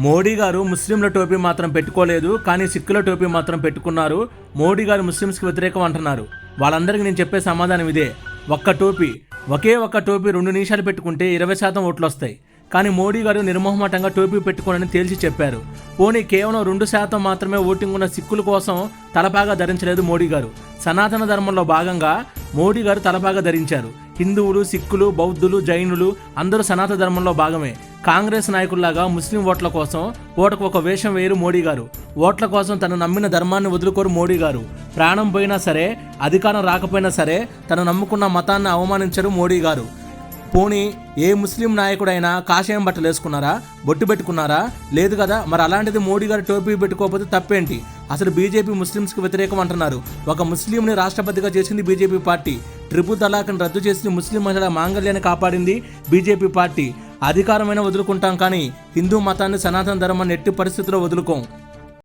మోడీ గారు ముస్లింల టోపీ మాత్రం పెట్టుకోలేదు, కానీ సిక్కుల టోపీ మాత్రం పెట్టుకున్నారు. మోడీ గారు ముస్లింస్కి వ్యతిరేకం అంటున్నారు. వాళ్ళందరికీ నేను చెప్పే సమాధానం ఇదే. ఒకే ఒక్క టోపీ 2 నిమిషాలు పెట్టుకుంటే 20% ఓట్లు వస్తాయి. కానీ మోడీ గారు నిర్మోహమాటంగా టోపీ పెట్టుకోనని తేల్చి చెప్పారు. పోనీ కేవలం 2% మాత్రమే ఓటింగ్ ఉన్న సిక్కుల కోసం తలపాగా ధరించలేదు మోడీ గారు. సనాతన ధర్మంలో భాగంగా మోడీ గారు తలపాగా ధరించారు. హిందువులు, సిక్కులు, బౌద్ధులు, జైనులు అందరూ సనాతన ధర్మంలో భాగమే. కాంగ్రెస్ నాయకుల్లాగా ముస్లిం ఓట్ల కోసం ఓటకు ఒక వేషం వేయరు మోడీ గారు. ఓట్ల కోసం తను నమ్మిన ధర్మాన్ని వదులుకోరు మోడీ గారు. ప్రాణం పోయినా సరే, అధికారం రాకపోయినా సరే తను నమ్ముకున్న మతాన్ని అవమానించరు మోడీ గారు. పోనీ ఏ ముస్లిం నాయకుడైనా కాషాయం బట్టలు వేసుకున్నారా, బొట్టు పెట్టుకున్నారా? లేదు కదా. మరి అలాంటిది మోడీ గారు టోపీ పెట్టుకోకపోతే తప్పేంటి? అసలు బీజేపీ ముస్లింస్కి వ్యతిరేకం అంటున్నారు. ఒక ముస్లింని రాష్ట్రపతిగా చేసింది బీజేపీ పార్టీ. ట్రిపుల్ తలాక్ని రద్దు చేసి ముస్లిం మహిళల మాంగళ్యాన్ని కాపాడింది బీజేపీ పార్టీ. అధికారమైన వదులుకుంటాం, కానీ హిందూ మతాన్ని, సనాతన ధర్మాన్ని ఎట్టి పరిస్థితుల్లో వదులుకోం.